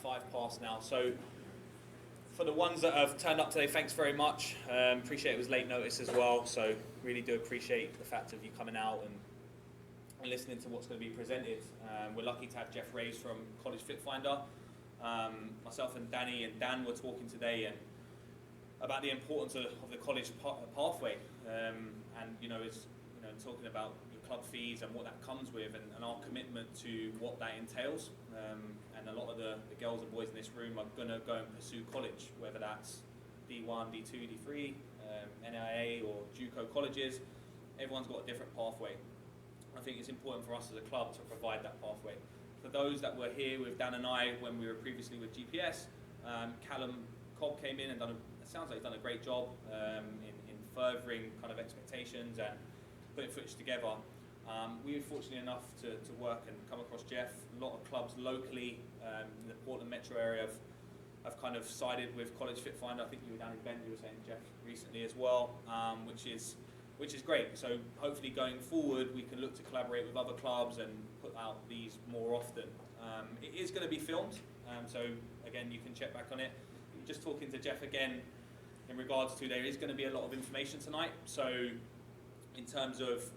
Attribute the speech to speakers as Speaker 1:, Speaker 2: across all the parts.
Speaker 1: past now. So for the ones that have turned up today, thanks very much. Appreciate it was late notice as well, so really do appreciate the fact of you coming out and listening to what's going to be presented. We're lucky to have Jeff Rays from College Fit Finder. Myself and Danny and Dan were talking today and about the importance of the college pathway, and talking about your club fees and what that comes with, and our commitment to what that entails. And a lot of the girls and boys in this room are going to go and pursue college, whether that's D1, D2, D3, NIA or JUCO colleges. Everyone's got a different pathway. I think it's important for us as a club to provide that pathway. For those that were here with Dan and I when we were previously with GPS, Callum Cobb came in and it sounds like he's done a great job in furthering kind of expectations and putting footage together. We were fortunate enough to work and come across Jeff. A lot of clubs locally in the Portland metro area have kind of sided with College Fit Finder. I think you were down in Bend, you were saying, Jeff, recently as well, which is great. So hopefully going forward we can look to collaborate with other clubs and put out these more often. It is going to be filmed, so again you can check back on it. Just talking to Jeff again in regards to, there is going to be a lot of information tonight, so in terms of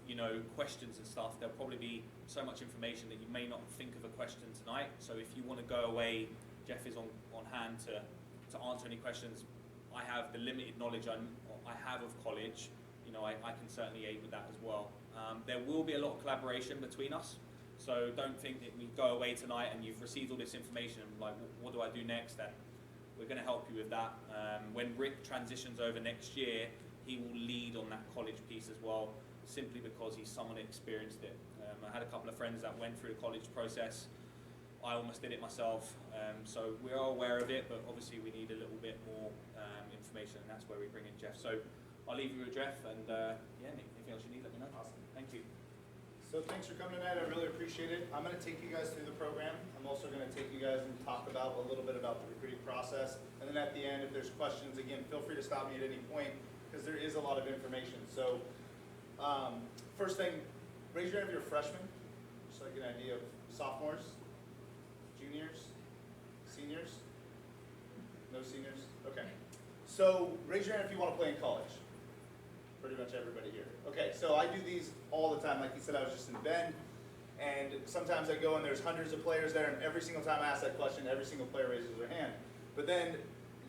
Speaker 1: questions and stuff, there'll probably be so much information that you may not think of a question tonight. So if you want to go away, Jeff is on hand to answer any questions. I have the limited knowledge I have of college. I can certainly aid with that as well. There will be a lot of collaboration between us, so don't think that we go away tonight and you've received all this information, like what do I do next then? We're going to help you with that. When Rick transitions over next year, he will lead on that college piece as well, simply because he's someone who experienced it. I had a couple of friends that went through the college process. I almost did it myself, so we are aware of it, but obviously we need a little bit more information, and that's where we bring in Jeff. So I'll leave you with Jeff, and anything else you need, let me know.
Speaker 2: Awesome.
Speaker 1: Thank you.
Speaker 2: So thanks for coming tonight, I really appreciate it. I'm going to take you guys through the program. I'm also going to take you guys and talk about a little bit about the recruiting process. And then at the end, if there's questions, again, feel free to stop me at any point, because there is a lot of information. So first thing, raise your hand if you're a freshman, just like an idea of sophomores, juniors, seniors. No seniors? Okay. So raise your hand if you want to play in college. Pretty much everybody here. Okay, so I do these all the time. Like you said, I was just in Bend, and sometimes I go and there's hundreds of players there, and every single time I ask that question, every single player raises their hand. But then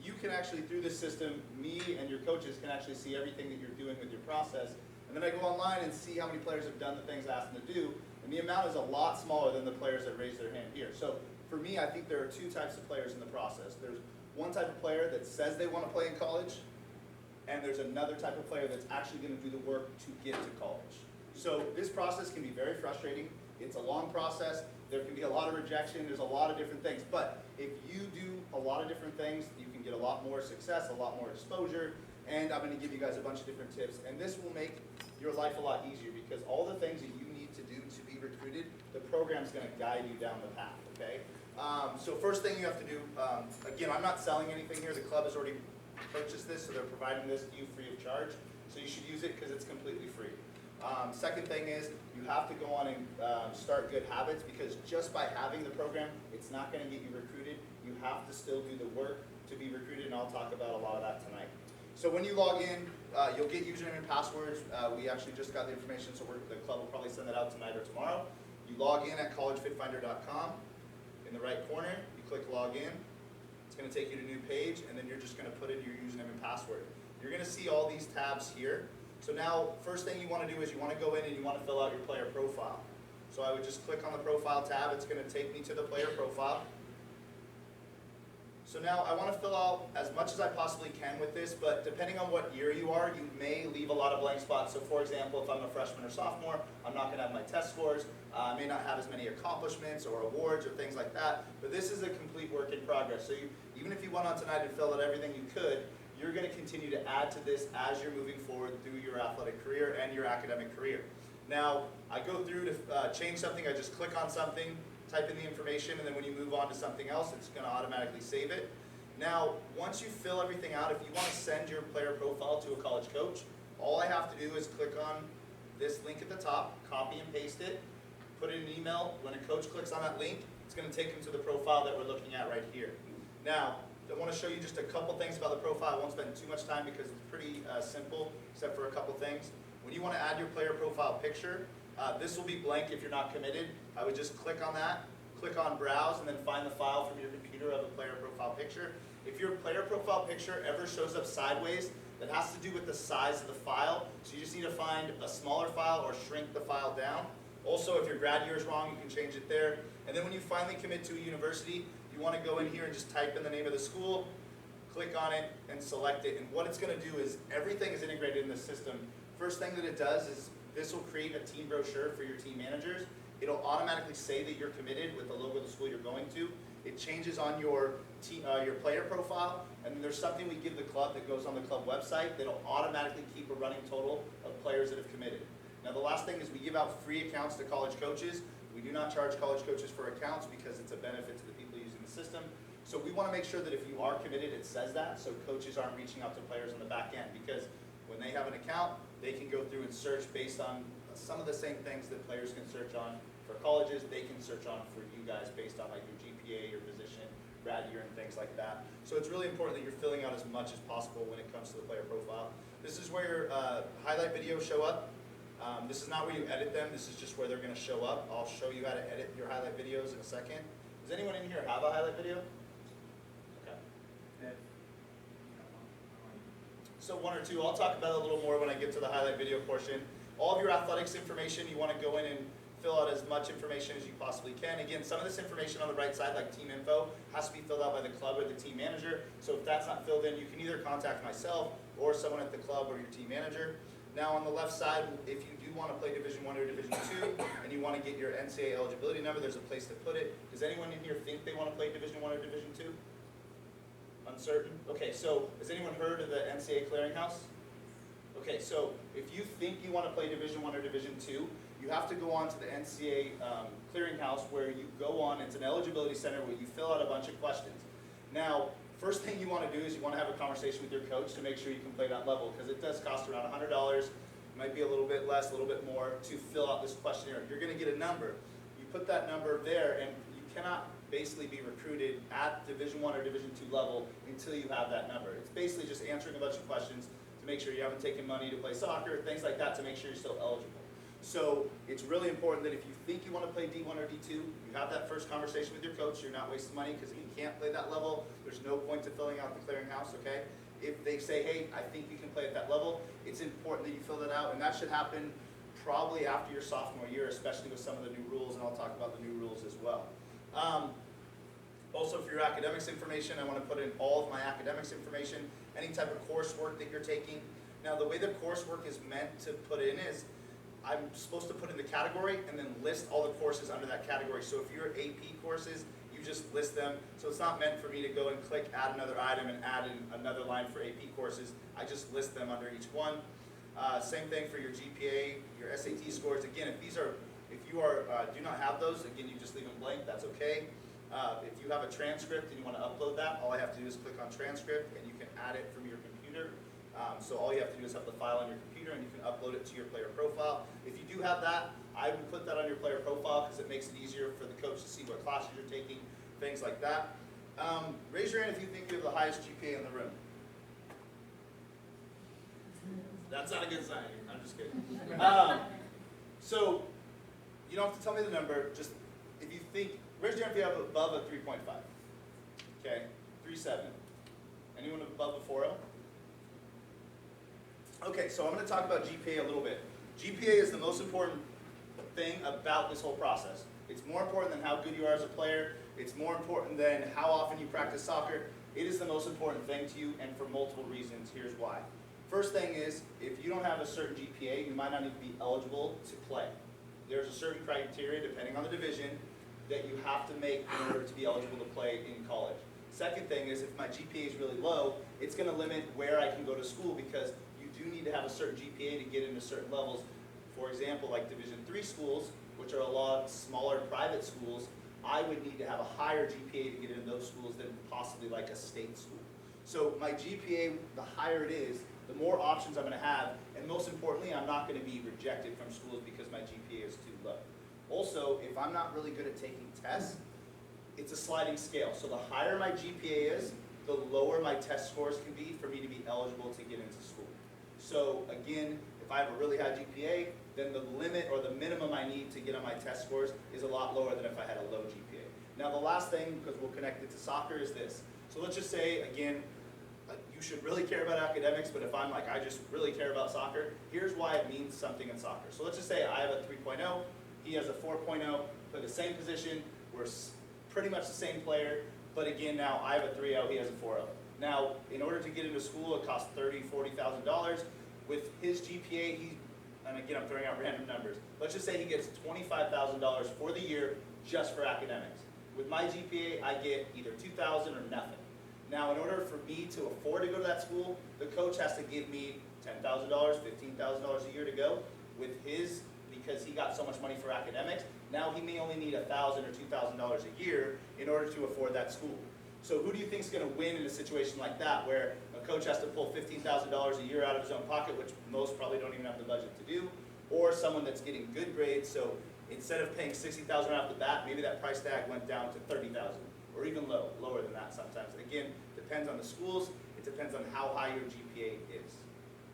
Speaker 2: you can actually, through this system, me and your coaches can actually see everything that you're doing with your process. And then I go online and see how many players have done the things I asked them to do, and the amount is a lot smaller than the players that raise their hand here. So for me, I think there are two types of players in the process. There's one type of player that says they want to play in college, and there's another type of player that's actually going to do the work to get to college. So this process can be very frustrating. It's a long process. There can be a lot of rejection. There's a lot of different things. But if you do a lot of different things, you can get a lot more success, a lot more exposure, and I'm going to give you guys a bunch of different tips. And this will make your life a lot easier, because all the things that you need to do to be recruited, the program's going to guide you down the path, okay? So first thing you have to do, again, I'm not selling anything here. The club has already purchased this, so they're providing this to you free of charge. So you should use it because it's completely free. Second thing is you have to go on and start good habits, because just by having the program, it's not going to get you recruited. You have to still do the work to be recruited, and I'll talk about a lot of that tonight. So when you log in, you'll get username and passwords. We actually just got the information, so the club will probably send that out tonight or tomorrow. You log in at collegefitfinder.com. In the right corner, you click log in. It's going to take you to a new page, and then you're just going to put in your username and password. You're going to see all these tabs here. So now, first thing you want to do is you want to go in and you want to fill out your player profile. So I would just click on the profile tab. It's going to take me to the player profile. So now I want to fill out as much as I possibly can with this, but depending on what year you are, you may leave a lot of blank spots. So for example, if I'm a freshman or sophomore, I'm not going to have my test scores. I may not have as many accomplishments or awards or things like that, but this is a complete work in progress. So even if you went on tonight and filled out everything you could, you're going to continue to add to this as you're moving forward through your athletic career and your academic career. Now, I go through to change something, I just click on something, type in the information, and then when you move on to something else, it's going to automatically save it. Now, once you fill everything out, if you want to send your player profile to a college coach, all I have to do is click on this link at the top, copy and paste it, put it in an email. When a coach clicks on that link, It's going to take them to the profile that we're looking at right here. Now, I want to show you just a couple things about the profile. I won't spend too much time because it's pretty simple, except for a couple things. When you want to add your player profile picture, this will be blank if you're not committed. I would just click on that, click on browse, and then find the file from your computer of a player profile picture. If your player profile picture ever shows up sideways, that has to do with the size of the file. So you just need to find a smaller file or shrink the file down. Also, if your grad year is wrong, you can change it there. And then when you finally commit to a university, you want to go in here and just type in the name of the school, click on it, and select it. And what it's going to do is everything is integrated in the system. First thing that it does is this will create a team brochure for your team managers. It'll automatically say that you're committed with the logo of the school you're going to. It changes on your player profile, and then there's something we give the club that goes on the club website that'll automatically keep a running total of players that have committed. Now the last thing is we give out free accounts to college coaches. We do not charge college coaches for accounts because it's a benefit to the people using the system. So we want to make sure that if you are committed, it says that, so coaches aren't reaching out to players on the back end, because when they have an account, they can go through and search based on some of the same things that players can search on for colleges. They can search on for you guys based on like your GPA, your position, grad year, and things like that. So it's really important that you're filling out as much as possible when it comes to the player profile. This is where highlight videos show up. This is not where you edit them. This is just where they're going to show up. I'll show you how to edit your highlight videos in a second. Does anyone in here have a highlight video? Okay. So one or two. I'll talk about it a little more when I get to the highlight video portion. All of your athletics information, you want to go in and fill out as much information as you possibly can. Again, some of this information on the right side, like team info, has to be filled out by the club or the team manager. So if that's not filled in, you can either contact myself or someone at the club or your team manager. Now on the left side, if you do want to play Division I or Division II, and you want to get your NCAA eligibility number, there's a place to put it. Does anyone in here think they want to play Division I or Division II? Uncertain? Okay, so has anyone heard of the NCAA clearinghouse? Okay, so if you think you want to play Division I or Division II, you have to go on to the NCAA clearinghouse, where you go on. It's an eligibility center where you fill out a bunch of questions. Now, first thing you want to do is you want to have a conversation with your coach to make sure you can play that level, because it does cost around $100. It might be a little bit less, a little bit more to fill out this questionnaire. You're going to get a number. You put that number there, and you cannot basically be recruited at Division I or Division II level until you have that number. It's basically just answering a bunch of questions to make sure you haven't taken money to play soccer, things like that, to make sure you're still eligible. So it's really important that if you think you want to play D1 or D2, you have that first conversation with your coach. You're not wasting money, because if you can't play that level, there's no point to filling out the clearinghouse, okay? If they say, hey, I think you can play at that level, it's important that you fill that out, and that should happen probably after your sophomore year, especially with some of the new rules, and I'll talk about the new rules as well. Also, for your academics information, I want to put in all of my academics information, any type of coursework that you're taking. Now, the way the coursework is meant to put in is, I'm supposed to put in the category and then list all the courses under that category. So if you're AP courses, you just list them. So it's not meant for me to go and click add another item and add in another line for AP courses. I just list them under each one. Same thing for your GPA, your SAT scores. Again, if you do not have those, again, you just leave them blank. That's okay. If you have a transcript and you want to upload that, all I have to do is click on transcript, and you can add it from your computer. So all you have to do is have the file on your computer, and you can upload it to your player profile. If you do have that, I would put that on your player profile, because it makes it easier for the coach to see what classes you're taking, things like that. Raise your hand if you think you have the highest GPA in the room. That's not a good sign. I'm just kidding. So you don't have to tell me the number. Just if you think, raise your hand if you have above a 3.5. Okay, 3.7. Anyone above a 4.0? Okay, so I'm going to talk about GPA a little bit. GPA is the most important thing about this whole process. It's more important than how good you are as a player. It's more important than how often you practice soccer. It is the most important thing to you, and for multiple reasons. Here's why. First thing is, if you don't have a certain GPA, you might not even be eligible to play. There's a certain criteria, depending on the division, that you have to make in order to be eligible to play in college. Second thing is, if my GPA is really low, it's going to limit where I can go to school, because you need to have a certain GPA to get into certain levels. For example, like Division III schools, which are a lot smaller private schools, I would need to have a higher GPA to get into those schools than possibly like a state school. So my GPA, the higher it is, the more options I'm going to have, and most importantly, I'm not going to be rejected from schools because my GPA is too low. Also, if I'm not really good at taking tests, it's a sliding scale. So the higher my GPA is, the lower my test scores can be for me to be eligible to get into school. So again, if I have a really high GPA, then the limit or the minimum I need to get on my test scores is a lot lower than if I had a low GPA. Now the last thing, because we'll connect it to soccer, is this. So let's just say, again, you should really care about academics, but if I'm like, I just really care about soccer, here's why it means something in soccer. So let's just say I have a 3.0, he has a 4.0, play the same position, we're pretty much the same player, but again, now I have a 3.0, he has a 4.0. Now, in order to get into school, it costs $30,000, $40,000. With his GPA, and again, I'm throwing out random numbers. Let's just say he gets $25,000 for the year just for academics. With my GPA, I get either $2,000 or nothing. Now, in order for me to afford to go to that school, the coach has to give me $10,000, $15,000 a year to go. With his, because he got so much money for academics, now he may only need $1,000 or $2,000 a year in order to afford that school. So who do you think is going to win in a situation like that, where a coach has to pull $15,000 a year out of his own pocket, which most probably don't even have the budget to do, or someone that's getting good grades, so instead of paying $60,000 off the bat, maybe that price tag went down to $30,000, or even lower than that sometimes. Again, depends on the schools, it depends on how high your GPA is.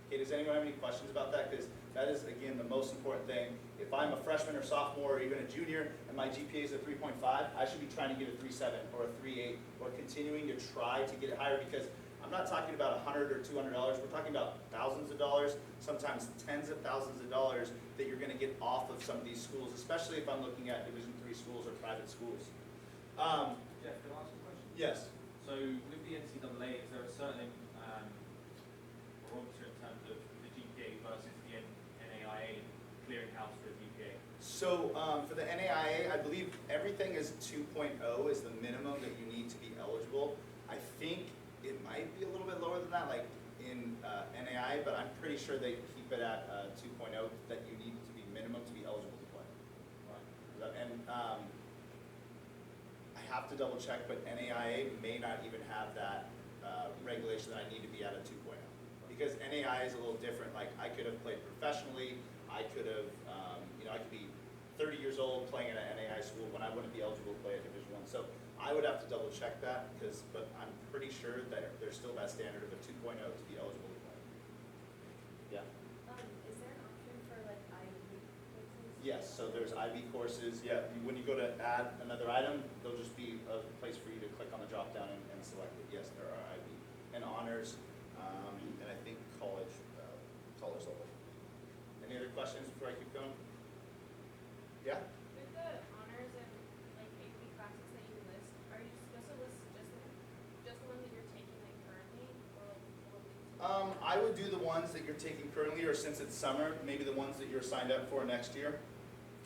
Speaker 2: Okay, does anyone have any questions about that? Because that is, again, the most important thing. If I'm a freshman or sophomore or even a junior and my GPA is a 3.5, I should be trying to get a 3.7 or a 3.8 or continuing to try to get it higher, because I'm not talking about $100 or $200. We're talking about thousands of dollars, sometimes tens of thousands of dollars that you're going to get off of some of these schools, especially if I'm looking at Division III schools or private schools.
Speaker 3: Jeff, can I ask a question?
Speaker 2: Yes.
Speaker 3: So with the NCAA, is there a certain barometer in terms of the GPA versus the NAIA clearinghouse for the GPA?
Speaker 2: So for the NAIA, I believe everything is 2.0 is the minimum that you need to be eligible. I think it might be a little bit lower than that, like in NAIA, but I'm pretty sure they keep it at 2.0, that you need to be minimum to be eligible to play. Right. And I have to double check, but NAIA may not even have that regulation that I need to be at a 2.0. Because NAIA is a little different. Like, I could have played professionally, I could have, I could be 30 years old playing at an NAIA school when I wouldn't be eligible to play at Division I. So I would have to double check that, but I'm pretty sure that there's still that standard of a 2.0 to be eligible to play. Yeah?
Speaker 4: Is there an option for like IB courses?
Speaker 2: Yes, so there's IB courses. Yeah, when you go to add another item, there'll just be a place for you to click on the drop down and select it. Yes, there are IB. And honors, and I think college level. Any other questions before I keep going? Yeah?
Speaker 4: With the honors and like AP classes that you list, are you supposed to list just the ones that you're taking like currently, or like
Speaker 2: I would do the ones that you're taking currently, or since it's summer, maybe the ones that you're signed up for next year.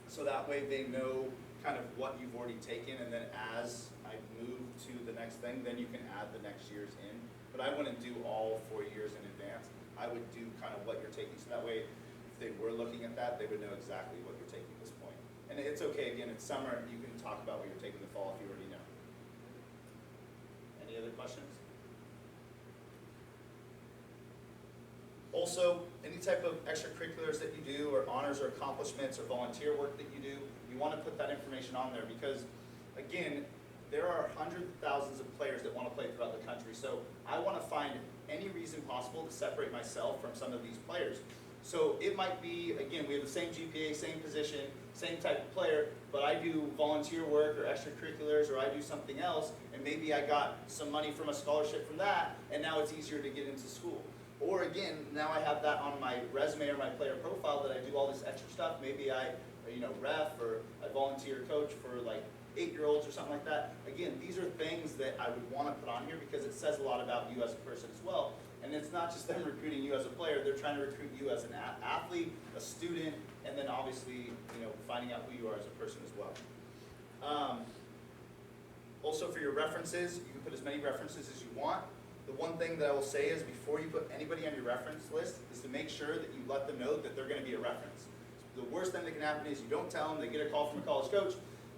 Speaker 2: So that way they know kind of what you've already taken, and then as I move to the next thing, then you can add the next year's in. But I wouldn't do all 4 years in advance. I would do kind of what you're taking, so that way if they were looking at that, they would know exactly what you're taking at this point. And it's okay, again, it's summer, you can talk about what you're taking in the fall if you already know. Any other questions? Also, any type of extracurriculars that you do, or honors or accomplishments or volunteer work that you do, you want to put that information on there, because again, there are hundreds of thousands of players that want to play throughout the country. So I want to find any reason possible to separate myself from some of these players. So it might be, again, we have the same GPA, same position, same type of player, but I do volunteer work or extracurriculars, or I do something else, and maybe I got some money from a scholarship from that, and now it's easier to get into school. Or again, now I have that on my resume or my player profile that I do all this extra stuff. Maybe I, ref, or I volunteer coach for like 8-year-olds or something like that. Again, these are things that I would want to put on here because it says a lot about you as a person as well. And it's not just them recruiting you as a player, they're trying to recruit you as an athlete, a student, and then obviously, finding out who you are as a person as well. Also for your references, you can put as many references as you want. The one thing that I will say is before you put anybody on your reference list is to make sure that you let them know that they're going to be a reference. The worst thing that can happen is you don't tell them, they get a call from a college coach,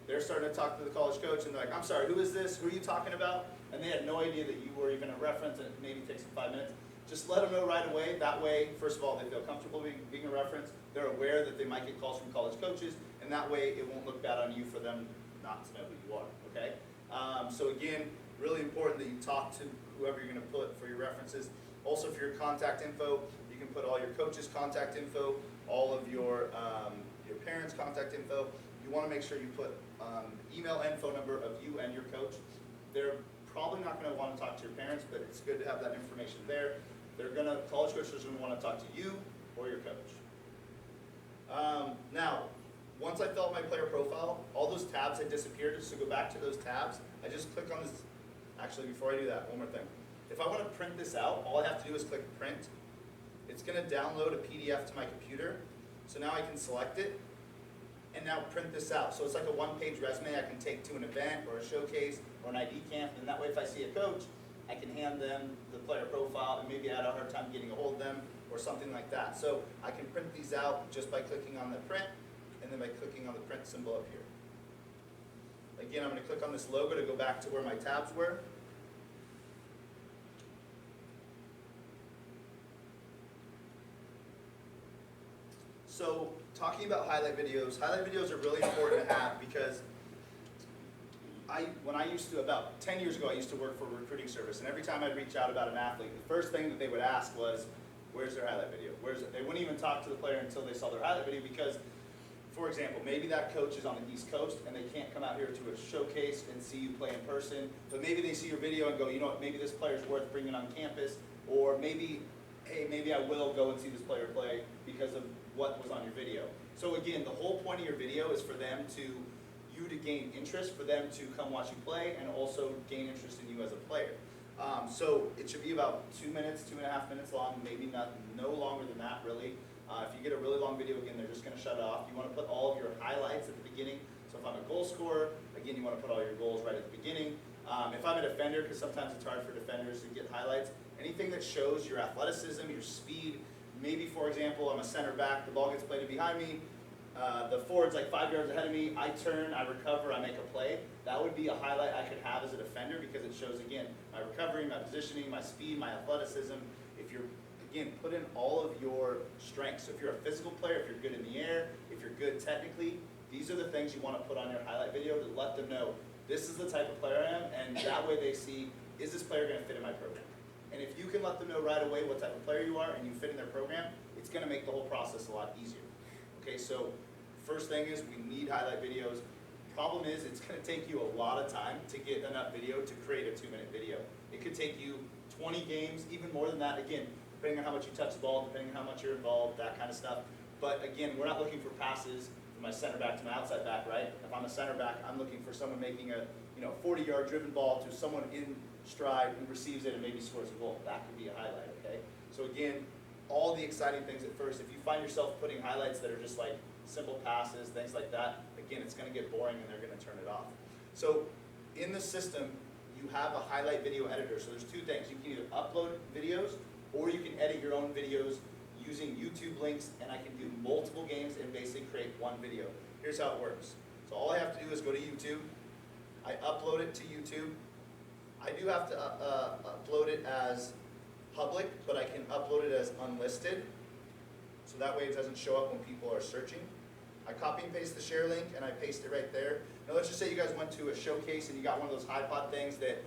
Speaker 2: they're starting to talk to the college coach, and they're like, I'm sorry, who is this? Who are you talking about? And they had no idea that you were even a reference, and it maybe takes them 5 minutes. Just let them know right away. That way, first of all, they feel comfortable being a reference. They're aware that they might get calls from college coaches, and that way it won't look bad on you for them not to know who you are, okay? So again, really important that you talk to whoever you're going to put for your references. Also, for your contact info, you can put all your coaches' contact info, all of your parents' contact info. You want to make sure you put email and phone number of you and your coach. They're probably not going to want to talk to your parents, but it's good to have that information there. College coaches are going to want to talk to you or your coach. Now, once I filled out my player profile, all those tabs had disappeared. Just to go back to those tabs, I just click on this. Actually, before I do that, one more thing. If I want to print this out, all I have to do is click print. It's going to download a PDF to my computer. So now I can select it and now print this out. So it's like a one-page resume I can take to an event or a showcase or an ID camp, and that way if I see a coach, I can hand them the player profile and maybe I had a hard time getting a hold of them or something like that. So I can print these out just by clicking on the print and then by clicking on the print symbol up here. Again, I'm going to click on this logo to go back to where my tabs were. So talking about highlight videos are really important to have because when I used to, about 10 years ago, I used to work for a recruiting service, and every time I'd reach out about an athlete, the first thing that they would ask was, where's their highlight video? Where's it? They wouldn't even talk to the player until they saw their highlight video because, for example, maybe that coach is on the East Coast and they can't come out here to a showcase and see you play in person, but maybe they see your video and go, you know what, maybe this player's worth bringing on campus, or maybe, hey, maybe I will go and see this player play because of what was on your video. So again, the whole point of your video is for you to gain interest, for them to come watch you play, and also gain interest in you as a player. So it should be about 2 minutes, 2.5 minutes long, maybe no longer than that really. If you get a really long video, again, they're just going to shut it off. You want to put all of your highlights at the beginning. So if I'm a goal scorer, again, you want to put all your goals right at the beginning. If I'm a defender, because sometimes it's hard for defenders to get highlights, anything that shows your athleticism, your speed. Maybe, for example, I'm a center back, the ball gets played behind me, the forward's like 5 yards ahead of me, I turn, I recover, I make a play. That would be a highlight I could have as a defender because it shows, again, my recovery, my positioning, my speed, my athleticism. If you're, again, put in all of your strengths. So if you're a physical player, if you're good in the air, if you're good technically, these are the things you want to put on your highlight video to let them know, this is the type of player I am, and that way they see, is this player going to fit in my program? And if you can let them know right away what type of player you are and you fit in their program, it's going to make the whole process a lot easier. Okay, so first thing is we need highlight videos. Problem is it's going to take you a lot of time to get enough video to create a 2-minute video. It could take you 20 games, even more than that, again, depending on how much you touch the ball, depending on how much you're involved, that kind of stuff. But again, we're not looking for passes from my center back to my outside back, right? If I'm a center back, I'm looking for someone making a 40-yard driven ball to someone in stride who receives it and maybe scores a goal. That could be a highlight, okay? So again, all the exciting things at first. If you find yourself putting highlights that are just like simple passes, things like that, again, it's going to get boring and they're going to turn it off. So in the system, you have a highlight video editor. So there's 2 things. You can either upload videos or you can edit your own videos using YouTube links, and I can do multiple games and basically create one video. Here's how it works. So all I have to do is go to YouTube. I upload it to YouTube. I do have to upload it as public, but I can upload it as unlisted. So that way it doesn't show up when people are searching. I copy and paste the share link and I paste it right there. Now let's just say you guys went to a showcase and you got one of those iPod things that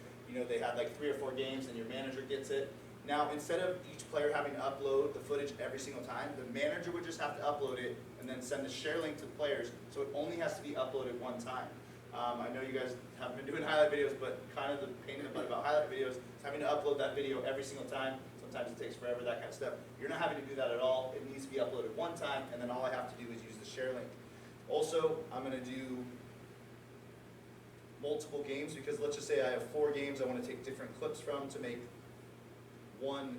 Speaker 2: they had like 3 or 4 games and your manager gets it. Now instead of each player having to upload the footage every single time, the manager would just have to upload it and then send the share link to the players, so it only has to be uploaded one time. I know you guys haven't been doing highlight videos, but kind of the pain in the butt about highlight videos is having to upload that video every single time. Sometimes it takes forever, that kind of stuff. You're not having to do that at all. It needs to be uploaded one time, and then all I have to do is use the share link. Also, I'm going to do multiple games because let's just say I have 4 games I want to take different clips from to make one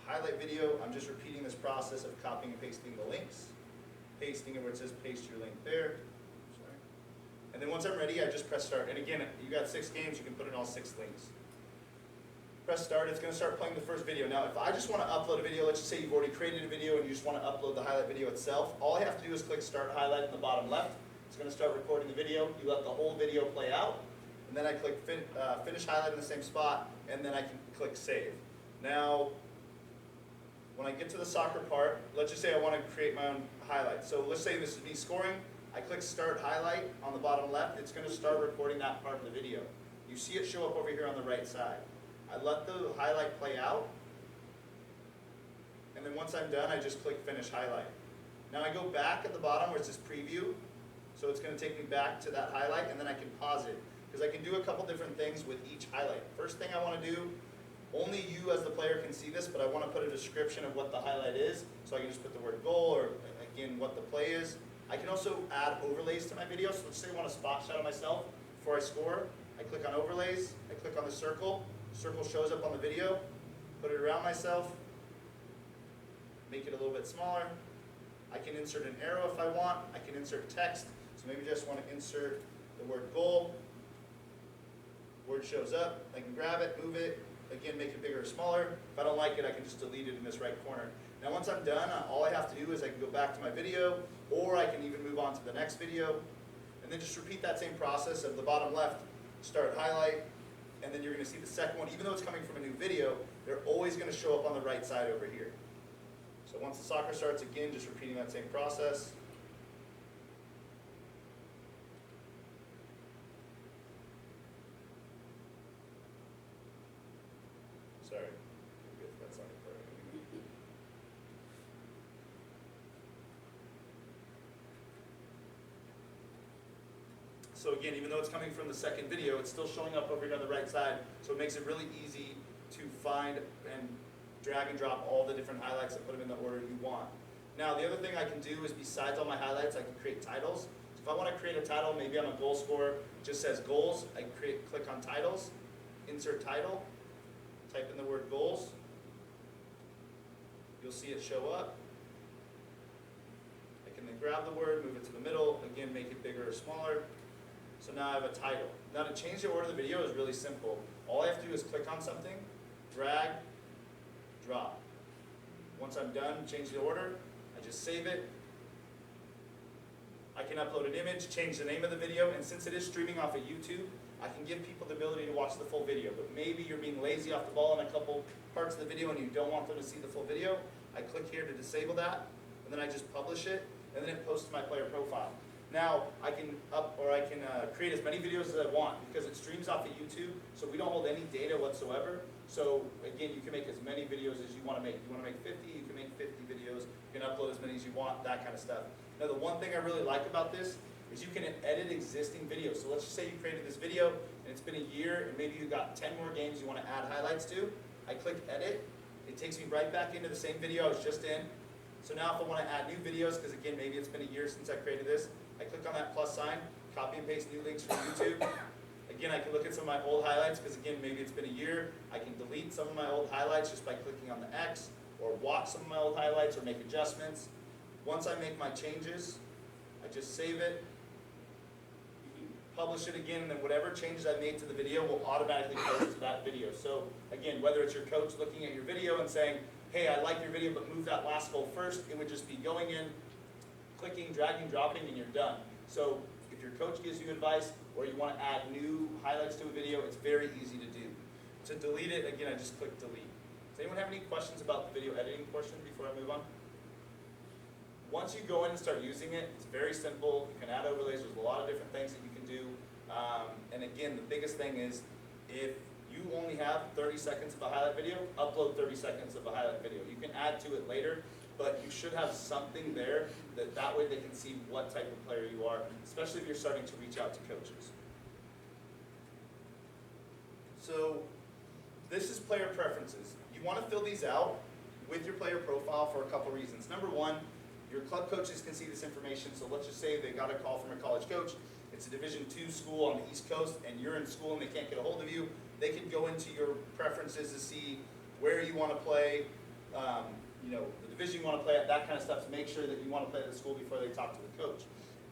Speaker 2: highlight video. I'm just repeating this process of copying and pasting the links, pasting it where it says paste your link there. And then once I'm ready, I just press start. And again, you got 6 games, you can put in all 6 links. Press start, it's going to start playing the first video. Now, if I just want to upload a video, let's just say you've already created a video and you just want to upload the highlight video itself, all I have to do is click start highlight in the bottom left. It's going to start recording the video. You let the whole video play out, and then I click finish highlight in the same spot, and then I can click save. Now, when I get to the soccer part, let's just say I want to create my own highlight. So let's say this is me scoring. I click start highlight on the bottom left. It's going to start recording that part of the video. You see it show up over here on the right side. I let the highlight play out, and then once I'm done, I just click Finish Highlight. Now I go back at the bottom where it says Preview, so it's going to take me back to that highlight, and then I can pause it, because I can do a couple different things with each highlight. First thing I want to do, only you as the player can see this, but I want to put a description of what the highlight is, so I can just put the word goal, or again, what the play is. I can also add overlays to my video, so let's say I want a spot shot of myself before I score. I click on overlays, I click on the circle shows up on the video, put it around myself, make it a little bit smaller. I can insert an arrow if I want, I can insert text, so maybe I just want to insert the word goal. Word shows up, I can grab it, move it, again make it bigger or smaller. If I don't like it, I can just delete it in this right corner. Now once I'm done, all I have to do is I can go back to my video, or I can even move on to the next video, and then just repeat that same process of the bottom left, start highlight, and then you're going to see the second one. Even though it's coming from a new video, they're always going to show up on the right side over here. So once the soccer starts, again, just repeating that same process. Sorry, that's not important. So again, even though it's coming from the second video, it's still showing up over here on the right side, so it makes it really easy to find and drag and drop all the different highlights and put them in the order you want. Now, the other thing I can do is, besides all my highlights, I can create titles. So if I want to create a title, maybe I'm a goal scorer, it just says goals, I can click on titles, insert title, type in the word goals, you'll see it show up. I can then grab the word, move it to the middle, again make it bigger or smaller. So now I have a title. Now to change the order of the video is really simple. All I have to do is click on something, drag, drop. Once I'm done, change the order, I just save it. I can upload an image, change the name of the video, and since it is streaming off of YouTube, I can give people the ability to watch the full video. But maybe you're being lazy off the ball in a couple parts of the video and you don't want them to see the full video. I click here to disable that, and then I just publish it, and then it posts to my player profile. Now, I can create as many videos as I want, because it streams off of YouTube, so we don't hold any data whatsoever. So again, you can make as many videos as you want to make. If you want to make 50, you can make 50 videos. You can upload as many as you want, that kind of stuff. Now, the one thing I really like about this is you can edit existing videos. So let's just say you created this video, and it's been a year, and maybe you got 10 more games you want to add highlights to. I click edit. It takes me right back into the same video I was just in. So now if I want to add new videos, because again, maybe it's been a year since I created this, I click on that plus sign, copy and paste new links from YouTube. Again, I can look at some of my old highlights, because again, maybe it's been a year. I can delete some of my old highlights just by clicking on the X, or watch some of my old highlights, or make adjustments. Once I make my changes, I just save it, publish it again, and then whatever changes I made to the video will automatically post to that video. So again, whether it's your coach looking at your video and saying, hey, I like your video, but move that last goal first, it would just be going in, clicking, dragging, dropping, and you're done. So if your coach gives you advice, or you want to add new highlights to a video, it's very easy to do. To delete it, again, I just click delete. Does anyone have any questions about the video editing portion before I move on? Once you go in and start using it, it's very simple. You can add overlays. There's a lot of different things that you can do. And again, the biggest thing is, if you only have 30 seconds of a highlight video, upload 30 seconds of a highlight video. You can add to it later, but you should have something there that way they can see what type of player you are, especially if you're starting to reach out to coaches. So this is player preferences. You want to fill these out with your player profile for a couple reasons. Number one, your club coaches can see this information. So let's just say they got a call from a college coach. It's a Division II school on the East Coast, and you're in school and they can't get a hold of you. They can go into your preferences to see where you want to play, the division you want to play at, that kind of stuff, to make sure that you want to play at the school before they talk to the coach.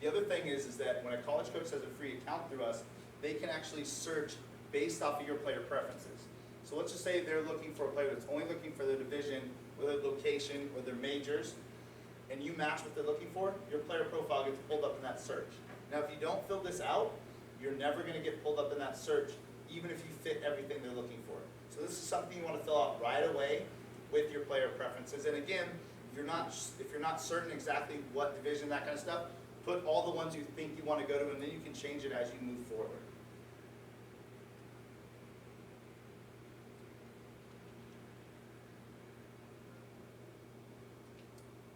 Speaker 2: The other thing is that when a college coach has a free account through us, they can actually search based off of your player preferences. So let's just say they're looking for a player that's only looking for their division, or their location, or their majors, and you match what they're looking for, your player profile gets pulled up in that search. Now, if you don't fill this out, you're never going to get pulled up in that search, even if you fit everything they're looking for. So this is something you want to fill out right away with your player preferences. And again, if you're not certain exactly what division, that kind of stuff, put all the ones you think you want to go to, and then you can change it as you move forward.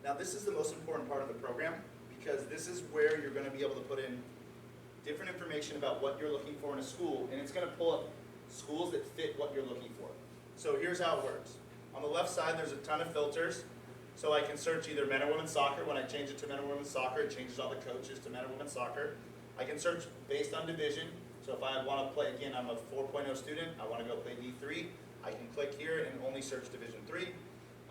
Speaker 2: Now this is the most important part of the program because this is where you're going to be able to put in different information about what you're looking for in a school, and it's going to pull up schools that fit what you're looking for. So here's how it works. On the left side there's a ton of filters, so I can search either men or women's soccer. When I change it to men or women's soccer, it changes all the coaches to men or women's soccer. I can search based on division, so if I want to play, again, I'm a 4.0 student, I want to go play D3, I can click here and only search Division 3.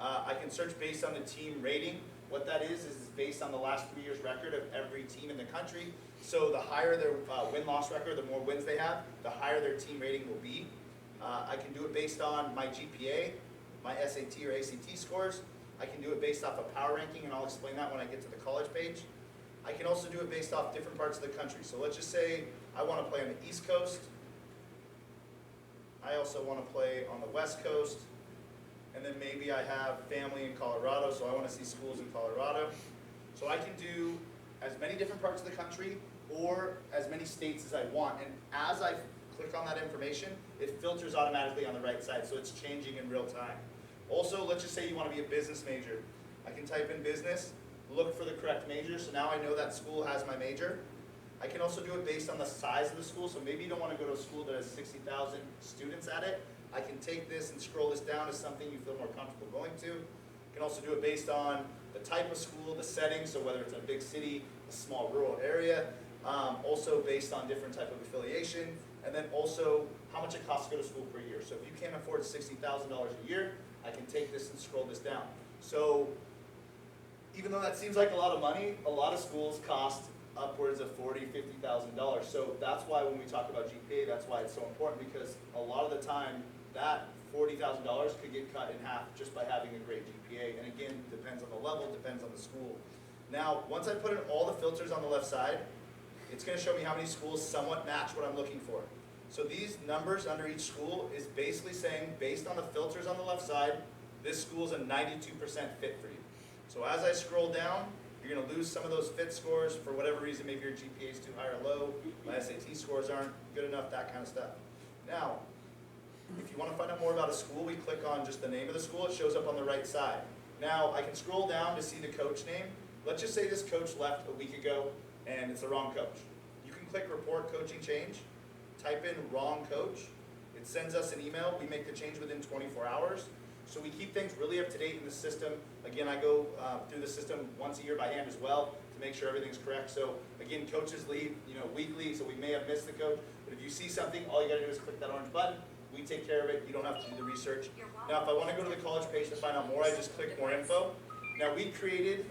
Speaker 2: I can search based on the team rating. What that is based on the last 3 years' record of every team in the country. So the higher their win-loss record, the more wins they have, the higher their team rating will be. I can do it based on my GPA, my SAT or ACT scores. I can do it based off a power ranking, and I'll explain that when I get to the college page. I can also do it based off different parts of the country. So let's just say I want to play on the East Coast. I also want to play on the West Coast. And then maybe I have family in Colorado, so I want to see schools in Colorado. So I can do as many different parts of the country or as many states as I want. And as I click on that information, it filters automatically on the right side, so it's changing in real time. Also, let's just say you want to be a business major. I can type in business, look for the correct major, so now I know that school has my major. I can also do it based on the size of the school, so maybe you don't want to go to a school that has 60,000 students at it. I can take this and scroll this down to something you feel more comfortable going to. You can also do it based on the type of school, the setting, so whether it's a big city, a small rural area, also based on different type of affiliation, and then also how much it costs to go to school per year. So if you can't afford $60,000 a year, I can take this and scroll this down. So even though that seems like a lot of money, a lot of schools cost upwards of $40,000, $50,000. So that's why when we talk about GPA, that's why it's so important, because a lot of the time that $40,000 could get cut in half just by having a great GPA. And again, depends on the level, depends on the school. Now, once I put in all the filters on the left side, it's going to show me how many schools somewhat match what I'm looking for. So these numbers under each school is basically saying, based on the filters on the left side, this school is a 92% fit for you. So as I scroll down, you're going to lose some of those fit scores for whatever reason. Maybe your GPA is too high or low, my SAT scores aren't good enough, that kind of stuff. Now, if you want to find out more about a school, we click on just the name of the school. It shows up on the right side. Now, I can scroll down to see the coach name. Let's just say this coach left a week ago and it's the wrong coach. You can click report coaching change, type in wrong coach. It sends us an email. We make the change within 24 hours. So we keep things really up to date in the system. Again, I go through the system once a year by hand as well to make sure everything's correct. So again, coaches leave weekly, so we may have missed the coach. But if you see something, all you gotta do is click that orange button. We take care of it. You don't have to do the research. Now, if I want to go to the college page to find out more, I just click more info. Now, we created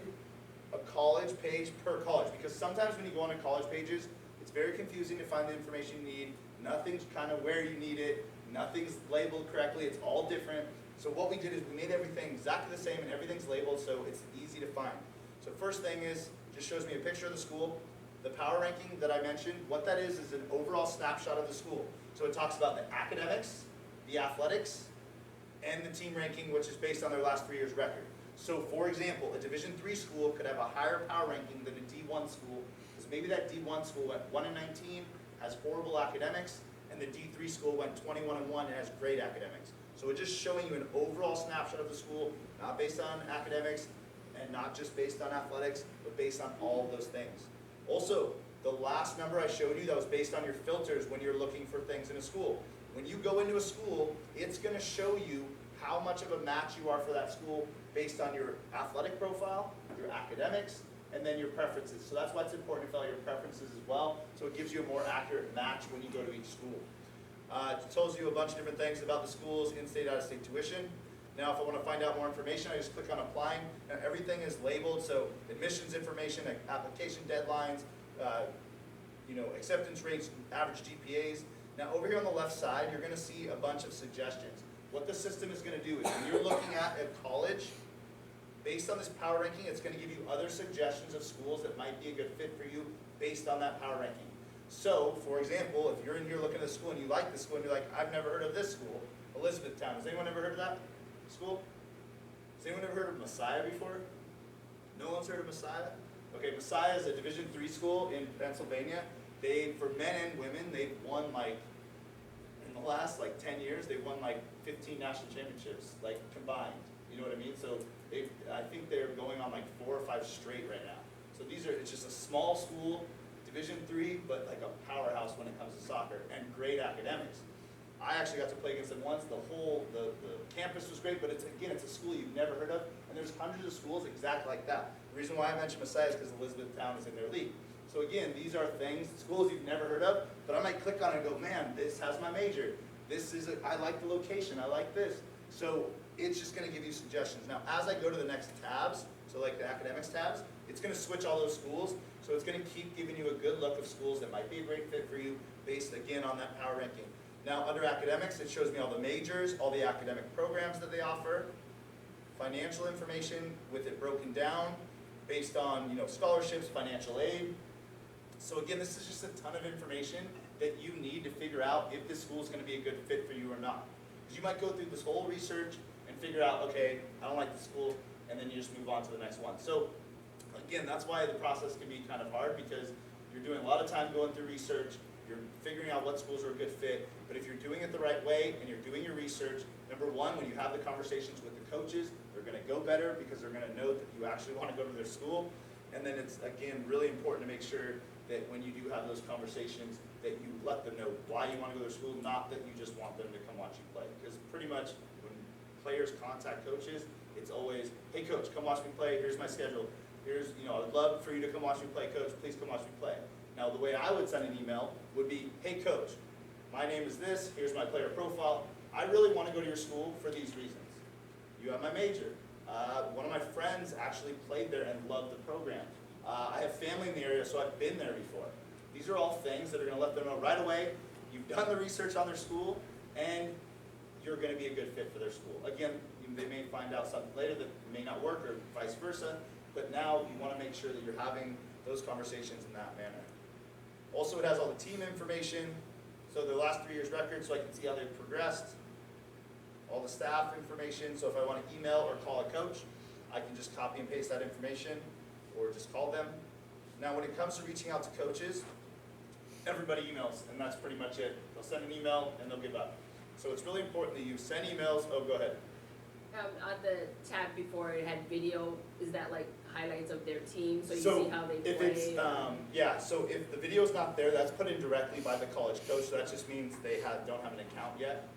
Speaker 2: a college page per college, because sometimes when you go on to college pages, it's very confusing to find the information you need. Nothing's kind of where you need it. Nothing's labeled correctly. It's all different. So what we did is we made everything exactly the same, and everything's labeled, so it's easy to find. So first thing is, just shows me a picture of the school. The power ranking that I mentioned, what that is an overall snapshot of the school. So it talks about the academics, the athletics, and the team ranking, which is based on their last 3 years' record. So for example, a Division III school could have a higher power ranking than a D1 school, because maybe that D1 school went 1-19, has horrible academics, and the D3 school went 21-1 and has great academics. So it's just showing you an overall snapshot of the school, not based on academics, and not just based on athletics, but based on all of those things. Also, the last number I showed you, that was based on your filters when you're looking for things in a school. When you go into a school, it's going to show you how much of a match you are for that school based on your athletic profile, your academics, and then your preferences. So that's why it's important to fill out your preferences as well, so it gives you a more accurate match when you go to each school. It tells you a bunch of different things about the schools, in-state, out-of-state tuition. Now, if I want to find out more information, I just click on applying. Now, everything is labeled, so admissions information, application deadlines, acceptance rates, average GPAs. Now, over here on the left side, you're going to see a bunch of suggestions. What the system is going to do is, when you're looking at a college, based on this power ranking, it's going to give you other suggestions of schools that might be a good fit for you based on that power ranking. So, for example, if you're in here looking at a school and you like the school and you're like, I've never heard of this school, Elizabethtown. Has anyone ever heard of that school? Has anyone ever heard of Messiah before? No one's heard of Messiah? Okay, Messiah is a Division III school in Pennsylvania. For men and women, they've won in the last 10 years, they've won 15 national championships, combined. You know what I mean? So I think they're going on like 4 or 5 straight right now. So it's just a small school, Division III, but like a powerhouse when it comes to soccer and great academics. I actually got to play against them once. The campus was great, but it's a school you've never heard of, and there's hundreds of schools exactly like that. The reason why I mentioned Messiah is because Elizabethtown is in their league. So again, these are things, schools you've never heard of, but I might click on it and go, man, this has my major. I like the location, I like this. So it's just gonna give you suggestions. Now, as I go to the next tabs, so like the academics tabs, it's gonna switch all those schools, so it's gonna keep giving you a good look of schools that might be a great fit for you based, again, on that power ranking. Now, under academics, it shows me all the majors, all the academic programs that they offer, financial information with it broken down based on, scholarships, financial aid. So again, this is just a ton of information that you need to figure out if this school is going to be a good fit for you or not. Because you might go through this whole research and figure out, okay, I don't like the school, and then you just move on to the next one. So again, that's why the process can be kind of hard, because you're doing a lot of time going through research, you're figuring out what schools are a good fit, but if you're doing it the right way and you're doing your research, number one, when you have the conversations with the coaches, they're going to go better because they're going to know that you actually want to go to their school. And then it's, again, really important to make sure that when you do have those conversations, that you let them know why you want to go to their school, not that you just want them to come watch you play. Because pretty much when players contact coaches, it's always, hey coach, come watch me play, here's my schedule. Here's, I'd love for you to come watch me play, coach, please come watch me play. Now the way I would send an email would be, hey coach, my name is this, here's my player profile. I really want to go to your school for these reasons. You have my major. One of my friends actually played there and loved the program. I have family in the area, so I've been there before. These are all things that are going to let them know right away, you've done the research on their school, and you're going to be a good fit for their school. Again, they may find out something later that may not work, or vice versa, but now you want to make sure that you're having those conversations in that manner. Also, it has all the team information, so their last 3 years' record, so I can see how they've progressed. All the staff information, so if I want to email or call a coach, I can just copy and paste that information, or just call them. Now, when it comes to reaching out to coaches, everybody emails, and that's pretty much it. They'll send an email, and they'll give up. So it's really important that you send emails. Oh, go ahead.
Speaker 5: On the tab before, it had video. Is that like highlights of their team, so you
Speaker 2: So
Speaker 5: see how they
Speaker 2: if
Speaker 5: play?
Speaker 2: it's, so if the video's not there, that's put in directly by the college coach, so that just means they don't have an account yet.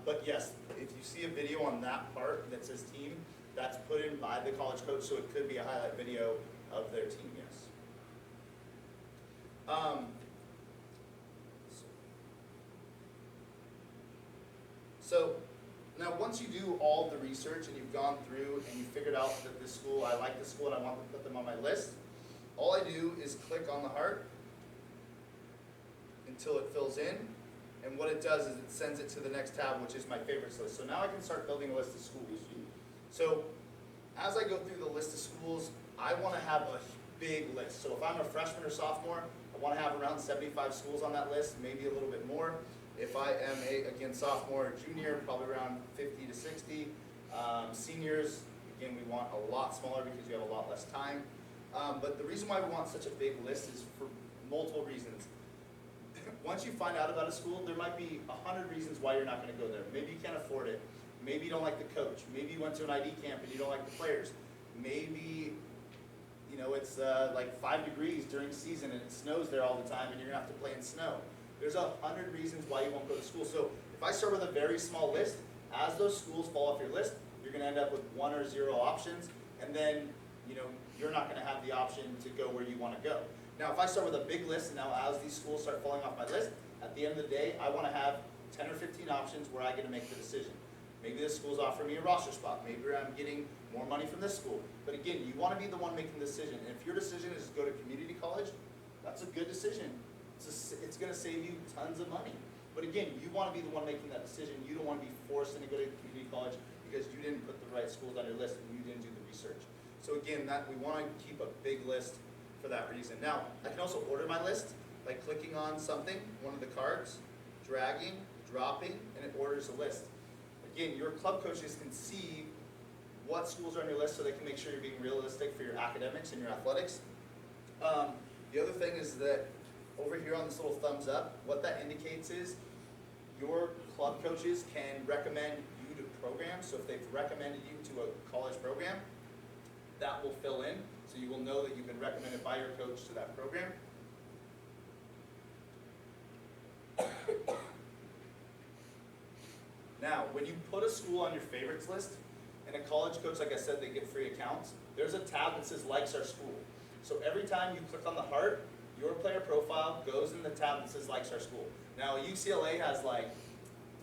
Speaker 2: But yes, if you see a video on that part that says team, that's put in by the college coach, so it could be a highlight video of their team, yes. So now once you do all the research and you've gone through and you figured out that this school, I like this school and I want to put them on my list, all I do is click on the heart until it fills in, and what it does is it sends it to the next tab, which is my favorites list. So now I can start building a list of schools. So as I go through the list of schools, I want to have a big list. So if I'm a freshman or sophomore, I want to have around 75 schools on that list, maybe a little bit more. If I am again, sophomore or junior, probably around 50 to 60. Seniors, again, we want a lot smaller because we have a lot less time. But the reason why we want such a big list is for multiple reasons. Once you find out about a school, there might be 100 reasons why you're not going to go there. Maybe you can't afford it. Maybe you don't like the coach. Maybe you went to an ID camp and you don't like the players. Maybe it's like 5 degrees during season and it snows there all the time and you're going to have to play in snow. There's 100 reasons why you won't go to school. So if I start with a very small list, as those schools fall off your list, you're going to end up with 1 or 0 options, and then you're not going to have the option to go where you want to go. Now, if I start with a big list, and now as these schools start falling off my list, at the end of the day, I want to have 10 or 15 options where I get to make the decision. Maybe this school's offering me a roster spot. Maybe I'm getting more money from this school. But again, you want to be the one making the decision. And if your decision is to go to community college, that's a good decision. It's going to save you tons of money. But again, you want to be the one making that decision. You don't want to be forced into go to community college because you didn't put the right schools on your list and you didn't do the research. So again, we want to keep a big list for that reason. Now, I can also order my list by clicking on something, one of the cards, dragging, dropping, and it orders a list. Again, your club coaches can see what schools are on your list so they can make sure you're being realistic for your academics and your athletics. The other thing is that over here on this little thumbs up, what that indicates is your club coaches can recommend you to program. So if they've recommended you to a college program, that will fill in. So you will know that you've been recommended by your coach to that program. Now, when you put a school on your favorites list, and a college coach, like I said, they get free accounts, there's a tab that says likes our school. So every time you click on the heart, your player profile goes in the tab that says likes our school. Now, UCLA has like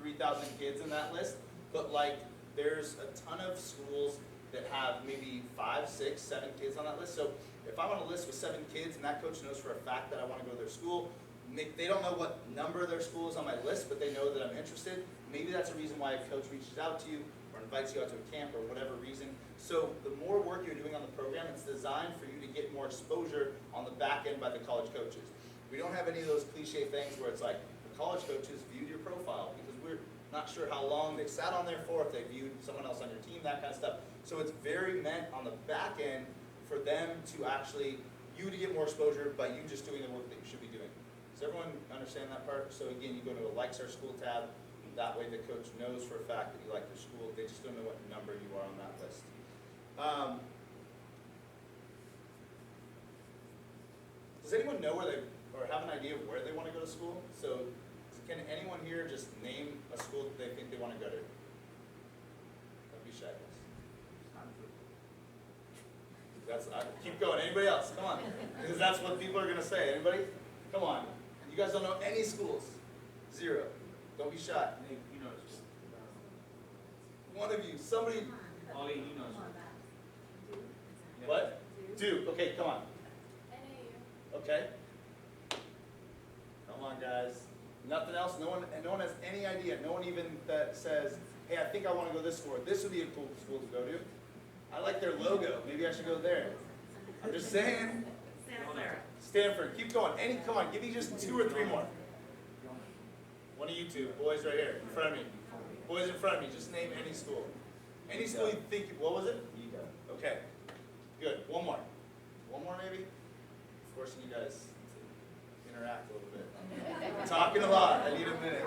Speaker 2: 3,000 kids in that list, but like there's a ton of schools that have maybe 5, 6, 7 kids on that list. So if I'm on a list with 7 kids and that coach knows for a fact that I want to go to their school, they don't know what number their school is on my list, but they know that I'm interested. Maybe that's a reason why a coach reaches out to you or invites you out to a camp or whatever reason. So the more work you're doing on the program, it's designed for you to get more exposure on the back end by the college coaches. We don't have any of those cliche things where it's like the college coaches viewed your profile because we're not sure how long they sat on there for, if they viewed someone else on your team, that kind of stuff. So it's very meant on the back end for them to actually, you to get more exposure by you just doing the work that you should be doing. Does everyone understand that part? So again, you go to a likes our school tab. That way the coach knows for a fact that you like their school. They just don't know what number you are on that list. Does anyone know where they, or have an idea of where they want to go to school? So can anyone here just name a school that they think they want to go to? Don't be shy, guys. Keep going. Anybody else? Come on. Because that's what people are going to say. Anybody? Come on. You guys don't know any schools. 0. Don't be shy.
Speaker 3: Nate, you know it's
Speaker 2: One of you. Somebody.
Speaker 3: Ollie, you know it's
Speaker 2: What? Duke. Okay, come on.
Speaker 4: NAU.
Speaker 2: Okay. Come on, guys. Nothing else? No one has any idea. No one even that says, hey, I think I want to go this school. This would be a cool school to go to. I like their logo. Maybe I should go there. I'm just saying. Stanford. Keep going. Come on. Give me just 2 or 3 more. One of you two. Boys right here in front of me. Boys in front of me. Just name any school. Any school you think. What was it? Okay. Good. One more. One more maybe? Forcing you guys to interact a little bit. I'm talking a lot. I need a minute.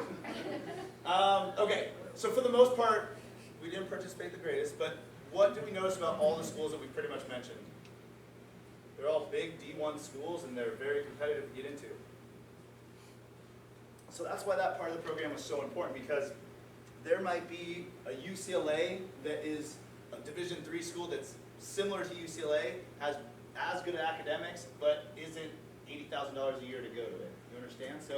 Speaker 2: Okay. So for the most part, we didn't participate the greatest, but what did we notice about all the schools that we pretty much mentioned? They're all big D1 schools and they're very competitive to get into. So that's why that part of the program was so important, because there might be a UCLA that is a Division III school that's similar to UCLA, has as good academics, but isn't $80,000 a year to go to it. You understand? So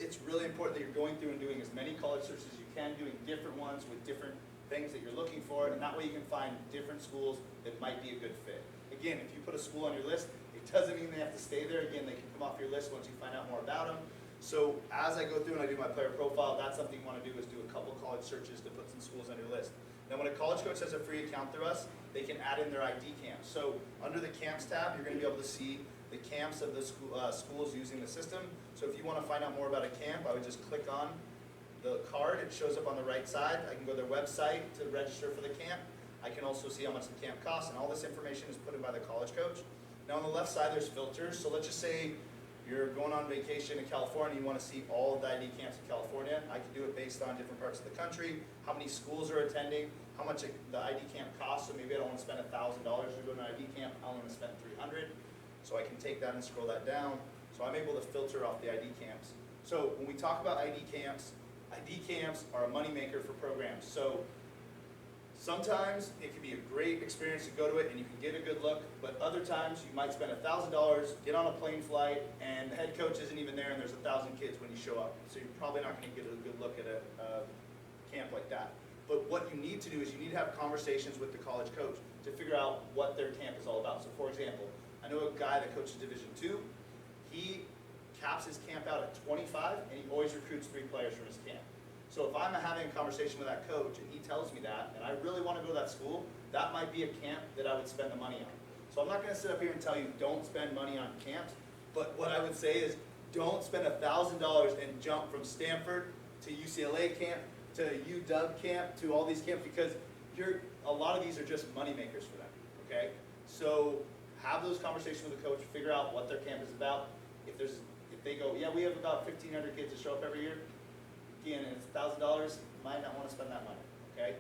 Speaker 2: it's really important that you're going through and doing as many college searches as you can, doing different ones with different things that you're looking for, and that way you can find different schools that might be a good fit. Again, if you put a school on your list, it doesn't mean they have to stay there. Again, they can come off your list once you find out more about them. So as I go through and I do my player profile, that's something you want to do, is do a couple college searches to put some schools on your list. Now when a college coach has a free account through us, they can add in their ID camps. So under the camps tab, you're going to be able to see the camps of the schools using the system. So if you want to find out more about a camp, I would just click on the card. It shows up on the right side. I can go to their website to register for the camp. I can also see how much the camp costs, and all this information is put in by the college coach. Now on the left side, there's filters. So let's just say you're going on vacation in California, you want to see all of the ID camps in California. I can do it based on different parts of the country, how many schools are attending, how much the ID camp costs. So maybe I don't want to spend $1,000 to go to an ID camp, I only want to spend $300. So I can take that and scroll that down. So I'm able to filter off the ID camps. So when we talk about ID camps are a moneymaker for programs. So sometimes it can be a great experience to go to it and you can get a good look, but other times you might spend $1,000, get on a plane flight, and the head coach isn't even there and there's 1,000 kids when you show up. So you're probably not going to get a good look at a camp like that. But what you need to do is you need to have conversations with the college coach to figure out what their camp is all about. So for example, I know a guy that coaches Division II. He caps his camp out at 25 and he always recruits 3 players from his camp. So if I'm having a conversation with that coach and he tells me that, and I really want to go to that school, that might be a camp that I would spend the money on. So I'm not going to sit up here and tell you don't spend money on camps, but what I would say is don't spend $1,000 and jump from Stanford to UCLA camp, to UW camp, to all these camps, because a lot of these are just money makers for them, okay? So have those conversations with the coach, figure out what their camp is about. If they go, yeah, we have about 1,500 kids that show up every year, again, and it's $1,000, you might not want to spend that money, okay?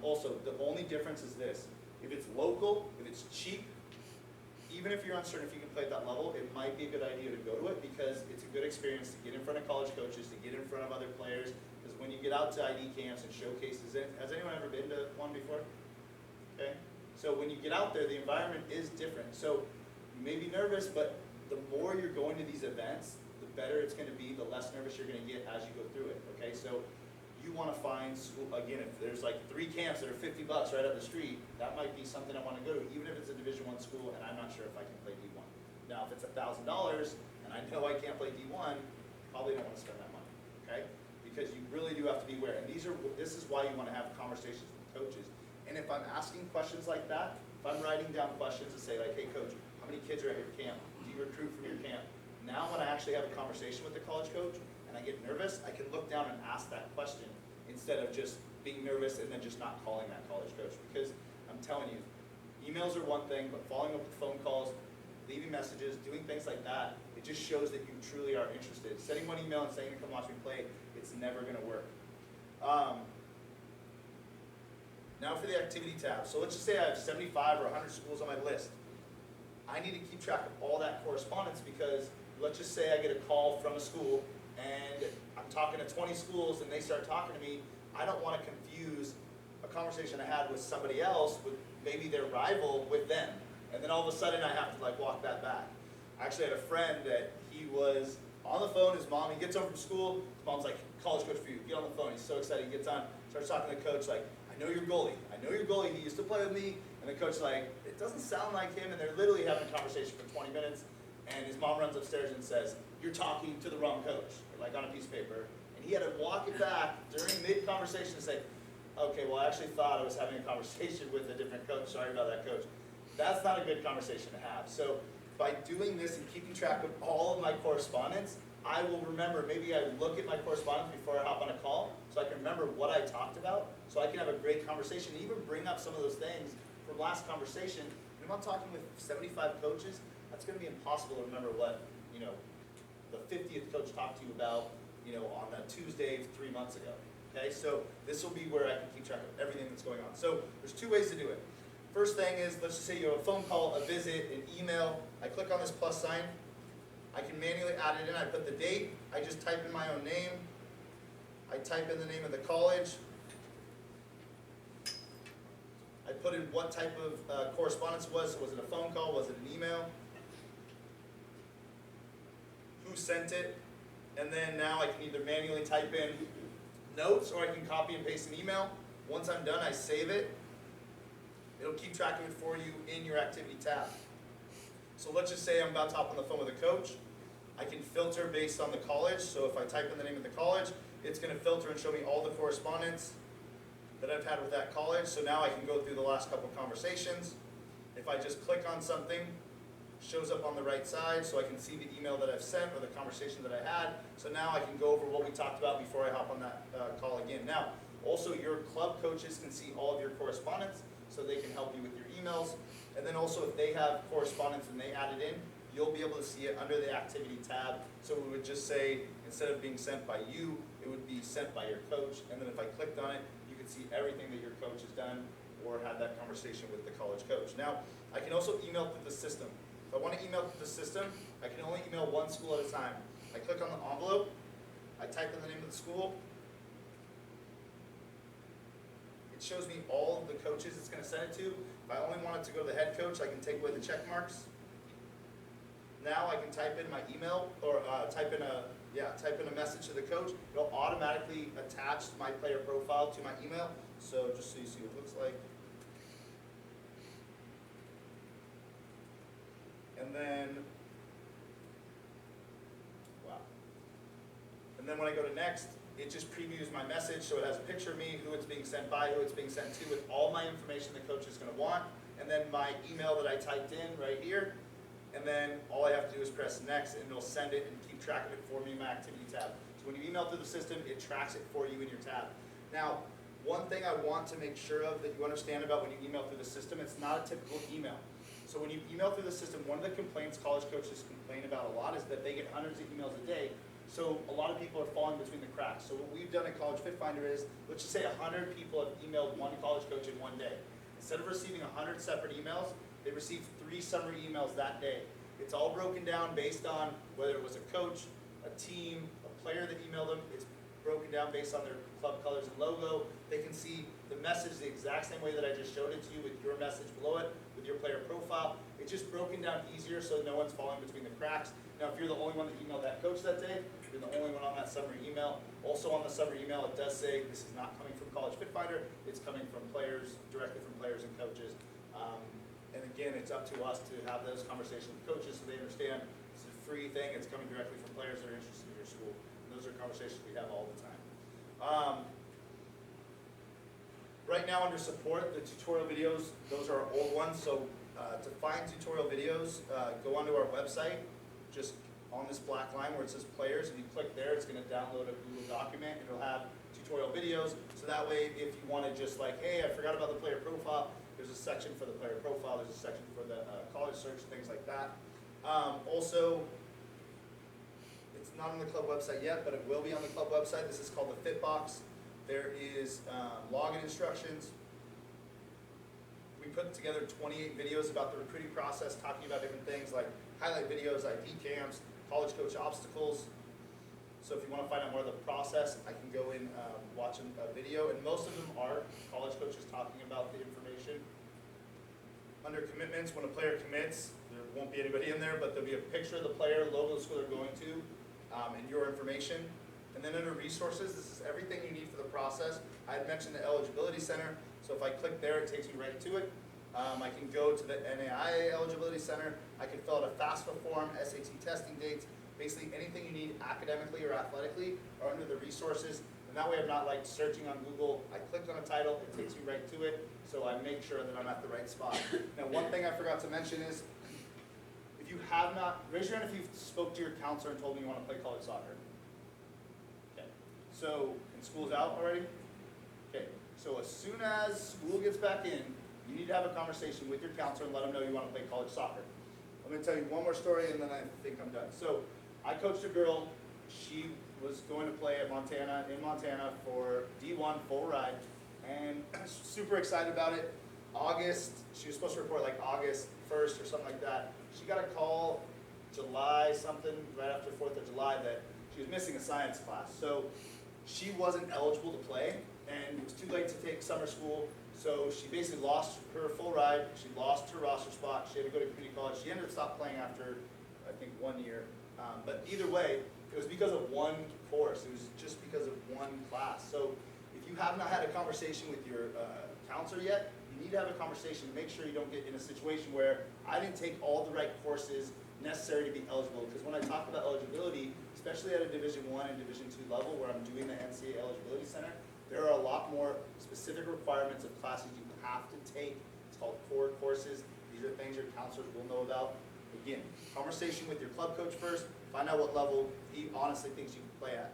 Speaker 2: Also, the only difference is this. If it's local, if it's cheap, even if you're uncertain if you can play at that level, it might be a good idea to go to it because it's a good experience to get in front of college coaches, to get in front of other players. Because when you get out to ID camps and showcases, has anyone ever been to one before? Okay? So when you get out there, the environment is different. So you may be nervous, but the more you're going to these events, the better it's going to be, the less nervous you're going to get as you go through it. Okay? So you want to find school, again, if there's like 3 camps that are $50 right up the street, that might be something I want to go to, even if it's a Division I school and I'm not sure if I can play D1. Now, if it's $1,000 and I know I can't play D1, probably don't want to spend that money, okay? Because you really do have to be aware. And this is why you want to have conversations with coaches. And if I'm asking questions like that, if I'm writing down questions to say like, hey coach, how many kids are at your camp? Do you recruit from your camp? Now when I actually have a conversation with the college coach, and I get nervous, I can look down and ask that question instead of just being nervous and then just not calling that college coach. Because I'm telling you, emails are one thing, but following up with phone calls, leaving messages, doing things like that, it just shows that you truly are interested. Sending one email and saying you come watch me play, it's never going to work. Now for the activity tab. So let's just say I have 75 or 100 schools on my list. I need to keep track of all that correspondence because let's just say I get a call from a school and I'm talking to 20 schools and they start talking to me. I don't want to confuse a conversation I had with somebody else, with maybe their rival, with them. And then all of a sudden I have to like walk that back. I actually had a friend that he was on the phone, his mom, he gets home from school, his mom's like, college coach for you, get on the phone. He's so excited, he gets on, starts talking to the coach like, I know your goalie, he used to play with me. And the coach's like, it doesn't sound like him, and they're literally having a conversation for 20 minutes. And his mom runs upstairs and says, you're talking to the wrong coach, like on a piece of paper. And he had to walk it back during mid-conversation and say, okay, well I actually thought I was having a conversation with a different coach, sorry about that coach. That's not a good conversation to have. So by doing this and keeping track of all of my correspondence, I will remember, maybe I look at my correspondence before I hop on a call, so I can remember what I talked about, so I can have a great conversation, and even bring up some of those things from last conversation. And if I'm talking with 75 coaches, that's going to be impossible to remember what, the 50th coach talked to you about, on that Tuesday 3 months ago. Okay, so this will be where I can keep track of everything that's going on. So there's 2 ways to do it. First thing is, let's just say you have a phone call, a visit, an email. I click on this plus sign. I can manually add it in. I put the date. I just type in my own name. I type in the name of the college. I put in what type of correspondence it was. Was it a phone call? Was it an email? Who sent it? And then now I can either manually type in notes or I can copy and paste an email. Once I'm done, I save it. It'll keep track of it for you in your activity tab. So let's just say I'm about to hop on the phone with a coach. I can filter based on the college. So if I type in the name of the college, it's going to filter and show me all the correspondence that I've had with that college. So now I can go through the last couple conversations. If I just click on something, it shows up on the right side so I can see the email that I've sent or the conversation that I had. So now I can go over what we talked about before I hop on that call again. Now, also your club coaches can see all of your correspondence so they can help you with your emails. And then also if they have correspondence and they add it in, you'll be able to see it under the activity tab. So it would just say, instead of being sent by you, it would be sent by your coach. And then if I clicked on it, you can see everything that your coach has done or had that conversation with the college coach. Now, I can also email through the system. If I want to email through the system, I can only email one school at a time. I click on the envelope, I type in the name of the school. It shows me all of the coaches it's going to send it to. If I only want it to go to the head coach, I can take away the check marks. Now I can type in my email or type in a message to the coach. It'll automatically attach my player profile to my email. So just so you see what it looks like. And then, wow. And then when I go to next, it just previews my message, so it has a picture of me, who it's being sent by, who it's being sent to, with all my information the coach is going to want, and then my email that I typed in right here, and then all I have to do is press next, and it'll send it and keep track of it for me in my activity tab. So when you email through the system, it tracks it for you in your tab. Now, one thing I want to make sure of that you understand about when you email through the system, it's not a typical email. So when you email through the system, one of the complaints college coaches complain about a lot is that they get hundreds of emails a day. So a lot of people are falling between the cracks. So what we've done at College Fit Finder is, let's just say 100 people have emailed one college coach in one day. Instead of receiving 100 separate emails, they received 3 summary emails that day. It's all broken down based on whether it was a coach, a team, a player that emailed them. It's broken down based on their club colors and logo. They can see the message the exact same way that I just showed it to you with your message below it, with your player profile. It's just broken down easier so no one's falling between the cracks. Now, if you're the only one that emailed that coach that day, you're the only one on that summary email. Also on the summary email, it does say this is not coming from College Fit Finder. It's coming from players, directly from players and coaches. And again, it's up to us to have those conversations with coaches so they understand it's a free thing. It's coming directly from players that are interested in your school. And those are conversations we have all the time. Right now under support, the tutorial videos, those are our old ones. So to find tutorial videos, go onto our website, just on this black line where it says players. If you click there, it's going to download a Google document and it'll have tutorial videos. So that way, if you want to just like, hey, I forgot about the player profile, there's a section for the player profile, there's a section for the college search, things like that. Also, it's not on the club website yet, but it will be on the club website. This is called the Fit Box. There is login instructions. We put together 28 videos about the recruiting process, talking about different things like highlight videos, ID camps, college coach obstacles. So if you want to find out more of the process, I can go in watch a video, and most of them are college coaches talking about the information. Under commitments, when a player commits, there won't be anybody in there, but there'll be a picture of the player, logo of the school they're going to, and your information. And then under resources, this is everything you need for the process. I had mentioned the eligibility center, so if I click there, it takes me right to it. I can go to the NAIA eligibility center. I can fill out a FAFSA form, SAT testing dates, basically anything you need academically or athletically are under the resources. And that way I'm not like searching on Google. I clicked on a title, it takes me right to it, so I make sure that I'm at the right spot. Now one thing I forgot to mention is, if you have not, raise your hand if you spoke to your counselor and told me you want to play college soccer. Okay, so, and school's out already? Okay, so as soon as school gets back in, you need to have a conversation with your counselor and let them know you want to play college soccer. I'm going to tell you one more story and then I think I'm done. So, I coached a girl. She was going to play at Montana, for D1 full ride, and super excited about it. August, she was supposed to report like August 1st or something like that. She got a call July something, right after 4th of July, that she was missing a science class. So she wasn't eligible to play, and it was too late to take summer school. So she basically lost her full ride. She lost her roster spot. She had to go to community college. She ended up stopping playing after, I think, 1 year. But either way, it was because of one course. It was just because of one class. So if you have not had a conversation with your counselor yet, you need to have a conversation to make sure you don't get in a situation where I didn't take all the right courses necessary to be eligible. Because when I talk about eligibility, especially at a Division I and Division II level where I'm doing the SCA Eligibility Center, there are a lot more specific requirements of classes you have to take. It's called core courses. These are things your counselors will know about. Again, conversation with your club coach first, find out what level he honestly thinks you can play at.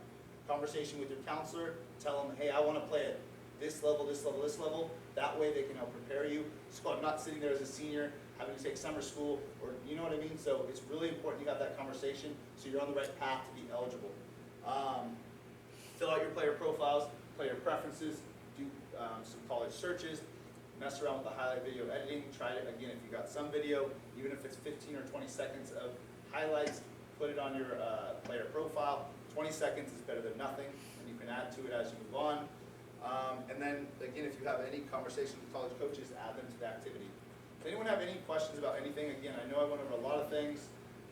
Speaker 2: Conversation with your counselor, tell him, hey, I want to play at this level, this level, this level. That way they can help prepare you. So I'm not sitting there as a senior having to take summer school, or you know what I mean? So it's really important you have that conversation so you're on the right path to be eligible. Fill out your player profiles, player preferences, do some college searches, mess around with the highlight video editing. Try it again if you got some video, even if it's 15 or 20 seconds of highlights, put it on your player profile. 20 seconds is better than nothing, and you can add to it as you move on. And then, again, if you have any conversations with college coaches, add them to the activity. Does anyone have any questions about anything? Again, I know I went over a lot of things.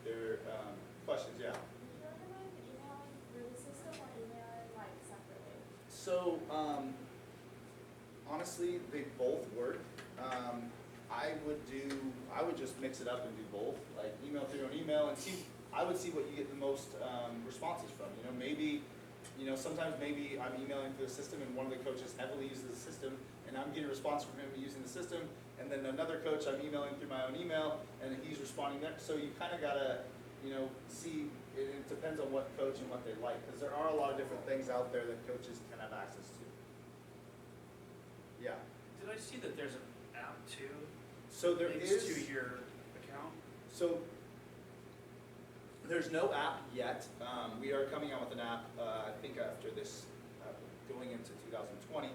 Speaker 2: There are questions, yeah?
Speaker 4: Would you recommend emailing through the system or emailing like separately?
Speaker 2: So, honestly, they both work. I would just mix it up and do both. Like email through your own email and see. I would see what you get the most responses from. You know, maybe, sometimes maybe I'm emailing through the system and one of the coaches heavily uses the system, and I'm getting a response from him using the system. And then another coach I'm emailing through my own email, and he's responding there. So you kind of gotta, see. It depends on what coach and what they like, because there are a lot of different things out there that coaches can have access to. Yeah.
Speaker 6: Did I see that there's an app too?
Speaker 2: So there
Speaker 6: Links
Speaker 2: is
Speaker 6: to your account?
Speaker 2: So There's no app yet. We are coming out with an app, I think after this, going into 2020.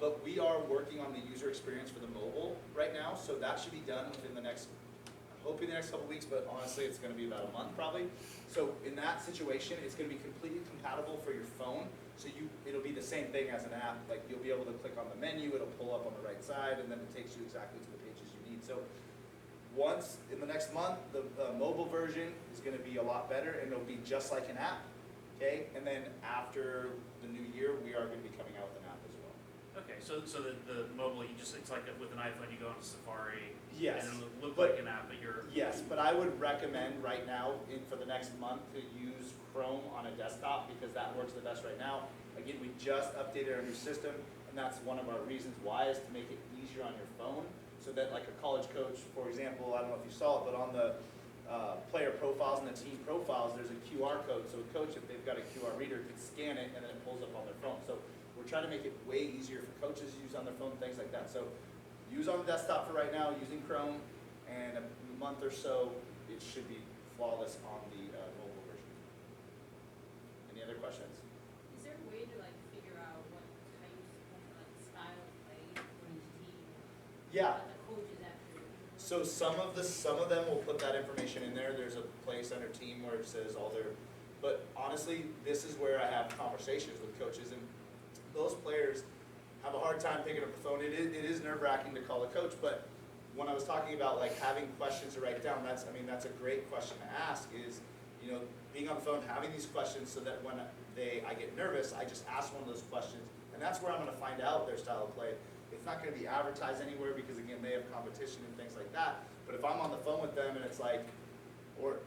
Speaker 2: But we are working on the user experience for the mobile right now, so that should be done within the next, I'm hoping the next couple weeks, but honestly it's going to be about a month probably. So in that situation, it's going to be completely compatible for your phone. So it'll be the same thing as an app. Like you'll be able to click on the menu, it'll pull up on the right side, and then it takes you exactly to the pages you need. So once in the next month, the mobile version is going to be a lot better, and it'll be just like an app. Okay, and then after the new year, we are going to be coming out with an app as well.
Speaker 6: Okay, so the mobile, it's like with an iPhone, you go on Safari.
Speaker 2: Yes.
Speaker 6: And it'll look like an app, but you're.
Speaker 2: Yes, but I would recommend right now, for the next month, to use Chrome on a desktop because that works the best right now. Again, we just updated our new system, and that's one of our reasons why is to make it easier on your phone, so that like a college coach, for example, I don't know if you saw it, but on the player profiles and the team profiles, there's a QR code. So a coach, if they've got a QR reader, can scan it and then it pulls up on their phone. So we're trying to make it way easier for coaches to use on their phone, things like that. So use on the desktop for right now using Chrome, and a month or so, it should be flawless on the mobile version. Any other questions?
Speaker 4: Is there a way to like figure out what types of like style of play for each team?
Speaker 2: Yeah.
Speaker 4: What the coach is after?
Speaker 2: So some of them will put that information in there. There's a place under team where it says all their, but honestly, this is where I have conversations with coaches, and those players have a hard time picking up the phone. It is nerve-wracking to call a coach, but when I was talking about like having questions to write down, that's a great question to ask, is, you know, being on the phone, having these questions so that when I get nervous, I just ask one of those questions, and that's where I'm going to find out their style of play. It's not going to be advertised anywhere because again, they have competition and things like that. But if I'm on the phone with them and it's like, or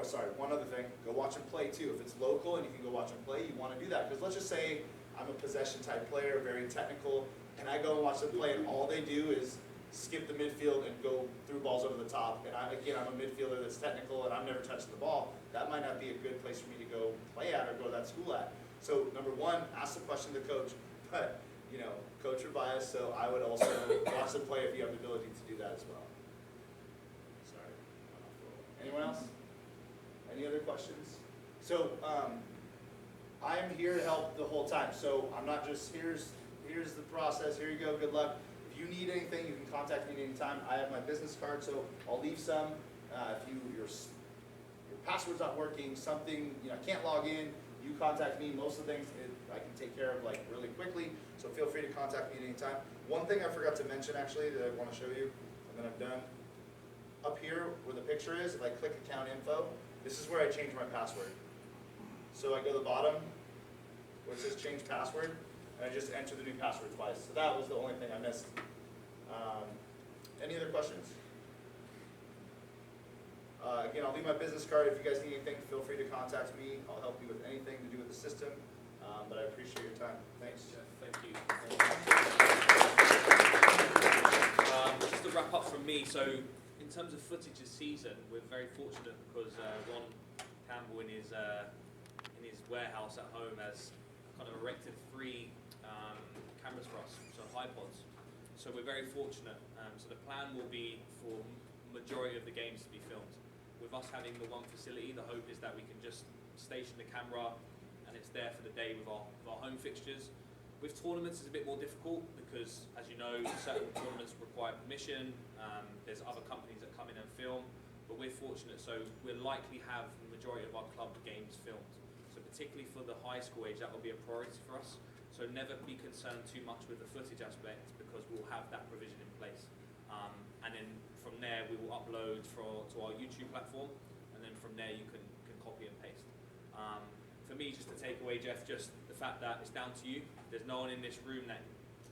Speaker 2: sorry, one other thing, go watch them play too. If it's local and you can go watch them play, you want to do that. Because let's just say I'm a possession type player, very technical, and I go and watch them play and all they do is skip the midfield and go through balls over the top. And I'm a midfielder that's technical and I'm never touching the ball. That might not be a good place for me to go play at or go to that school at. So number one, ask the question to the coach. But you know, coach are biased, so I would also watch them play if you have the ability to do that as well. Sorry. Anyone else? Any other questions? So I am here to help the whole time. So I'm not just here's the process. Here you go. Good luck. If you need anything, you can contact me anytime. I have my business card, so I'll leave some. If your password's not working, something I can't log in, you contact me. Most of the things I can take care of like really quickly. So feel free to contact me at any time. One thing I forgot to mention actually that I want to show you, and then I'm done. Up here where the picture is, if I click account info, this is where I change my password. So I go to the bottom where it says change password, and I just enter the new password twice. So that was the only thing I missed. Any other questions? Again, I'll leave my business card. If you guys need anything, feel free to contact me. I'll help you with anything to do with the system. But I appreciate your time. Thanks.
Speaker 1: Jeff, thank you. Just to wrap up from me, so in terms of footage this season, we're very fortunate because Ron Campbell in his warehouse at home has kind of erected 3 cameras for us, so iPods. So we're very fortunate. So the plan will be for majority of the games to be filmed. With us having the one facility, the hope is that we can just station the camera and it's there for the day with our home fixtures. With tournaments it's a bit more difficult because, as you know, certain tournaments require permission. There's other companies that come in and film, but we're fortunate, so we'll likely have the majority of our club games filmed. So particularly for the high school age, that will be a priority for us. So never be concerned too much with the footage aspect because we'll have that provision in place. And then from there we will upload to our YouTube platform, and then from there you can copy and paste. For me, just to take away, Jeff, just the fact that it's down to you. There's no one in this room that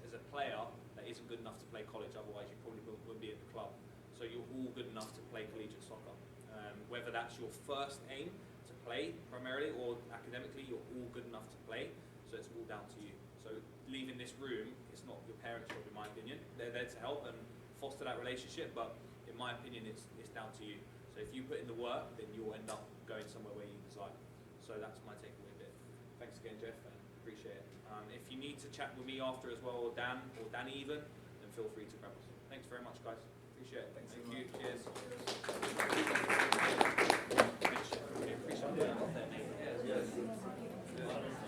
Speaker 1: is a player that isn't good enough to play college, otherwise you probably wouldn't be at the club. So you're all good enough to play collegiate soccer. Whether that's your first aim to play primarily or academically, you're all good enough to play, so it's all down to you. So leaving this room, it's not your parents' job in my opinion. They're there to help and foster that relationship, but in my opinion it's down to you. So if you put in the work, then you'll end up going somewhere where you desire. So that's my takeaway bit. Thanks again, Jeff, and appreciate it. If you need to chat with me after as well, or Dan, or Danny even, then feel free to grab us. Thanks very much, guys. Appreciate it.
Speaker 2: Thanks
Speaker 1: Thank
Speaker 2: so
Speaker 1: you.
Speaker 2: much.
Speaker 1: Cheers.